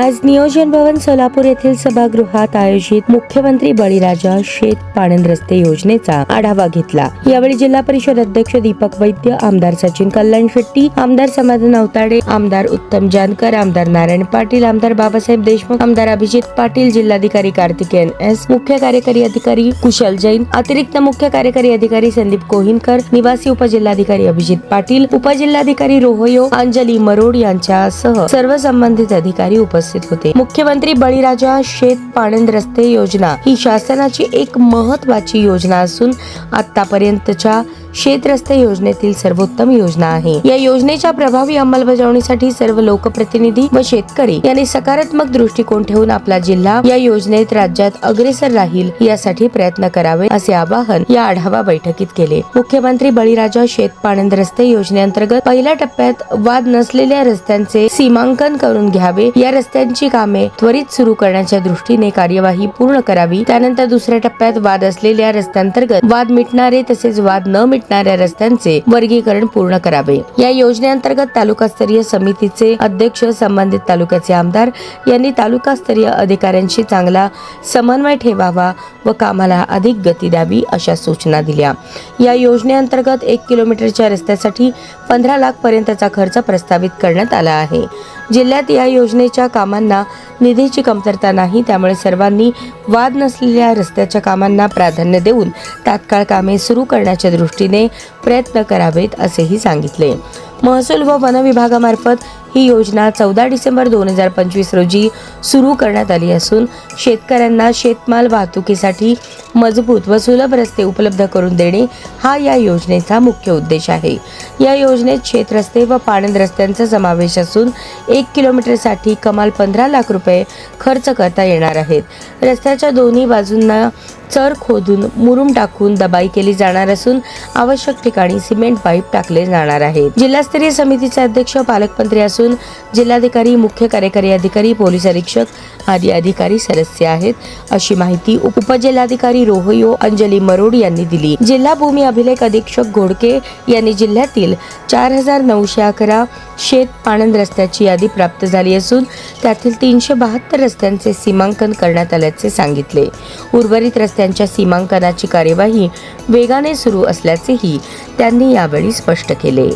आज नियोजन भवन सोलापूर येथील सभागृहात आयोजित मुख्यमंत्री बळीराजा शेत पाणंद रस्ते योजनेचा आढावा घेतला। यावेळी जिल्हा परिषद अध्यक्ष दीपक वैद्य, आमदार सचिन कल्याण शेट्टी, आमदार समाधान अवताडे, आमदार उत्तम जानकर, आमदार नारायण पाटील, आमदार बाबासाहेब देशमुख, आमदार अभिजित पाटील, जिल्हाधिकारी कार्तिकेयन एस, मुख्य कार्यकारी अधिकारी कुशल जैन, अतिरिक्त मुख्य कार्यकारी अधिकारी संदीप कोहिनकर, निवासी उपजिल्हाधिकारी अभिजित पाटील, उपजिल्हाधिकारी रोहयो अंजली मरोड यांच्यासह सर्व संबंधित अधिकारी उपस्थित होते। मुख्यमंत्री बळीराजा शेत पाणंद रस्ते योजना ही शासनाची एक महत्त्वाची योजना असून आतापर्यंतच्या शेत रस्ते योजनेतील सर्वोत्तम योजना आहे। या योजनेच्या प्रभावी अंमलबजावणीसाठी सर्व लोकप्रतिनिधी व शेतकरी यांनी सकारात्मक दृष्टिकोन ठेवून आपला जिल्हा या योजनेत राज्यात अग्रेसर राहील यासाठी प्रयत्न करावे असे आवाहन या आढावा बैठकीत केले। मुख्यमंत्री बळीराजा शेत पाणंद रस्ते योजनेअंतर्गत पहिल्या टप्प्यात वाद नसलेल्या रस्त्यांचे सीमांकन करून घ्यावे, या रस्त्यांची कामे त्वरित सुरू करण्याच्या दृष्टीने कार्यवाही पूर्ण करावी। त्यानंतर दुसऱ्या टप्प्यात वाद असलेल्या रस्त्यांतर्गत वाद मिटणारे तसेच वाद न मिटणाऱ्या रस्त्यांचे वर्गीकरण पूर्ण करावे। या योजनेअंतर्गत तालुकास्तरीय समितीचे अध्यक्ष, संबंधित तालुक्याचे आमदार यांनी तालुकास्तरीय अधिकाऱ्यांशी चांगला समन्वय ठेवावा व कामाला अधिक गती द्यावी अशा सूचना दिल्या। या योजनेअंतर्गत 1 किलोमीटरच्या रस्त्यासाठी 15 लाख पर्यंतचा खर्च प्रस्तावित करण्यात आला आहे। जिल्ह्यात या योजनेच्या कामांना निधीची कमतरता नाही, त्यामुळे सर्वांनी वाद नसलेल्या रस्त्याच्या कामांना प्राधान्य देऊन तात्काळ कामे सुरू करण्याच्या दृष्टीने प्रयत्न करावेत असेही सांगितले। महसूल व वन विभागामार्फत ही योजना 14 डिसेंबर 2025 रोजी सुरू करण्यात आली असून शेतकऱ्यांना शेतमाल वाहतुकीसाठी मजबूत व सुलभ रस्ते उपलब्ध करून देणे हा या योजनेचा मुख्य उद्देश आहे। या योजनेत शेत रस्ते व पाणंद रस्त्यांचा समावेश असून 1 किलोमीटरसाठी कमाल 15 लाख रुपये खर्च करता येणार आहेत। रस्त्याच्या दोन्ही बाजूंना चर खोदून मुरुम टाकून दबाई केली जाणार असून आवश्यक ठिकाणी सिमेंट पाईप टाकले जाणार आहेत। जिल्हास्तरीय समितीचे अध्यक्ष पालकमंत्री असून जिल्हाधिकारी, मुख्य कार्यकारी अधिकारी, पोलीस अधीक्षक आदी अधिकारी सदस्य आहेत अशी माहिती उपजिल्हाधिकारी रोहयो अंजली मरोड यांनी दिली। जिल्हा भूमी अभिलेख अधीक्षक घोडके यांनी जिल्ह्यातील 4911 शेत पाणंद रस्त्याची यादी प्राप्त झाली असून त्यातील 372 रस्त्यांचे सीमांकन करण्यात आल्याचे सांगितले। उर्वरित रस्त्यांच्या सीमांकनाची कार्यवाही वेगाने सुरू असल्याचेही त्यांनी यावेळी स्पष्ट केले।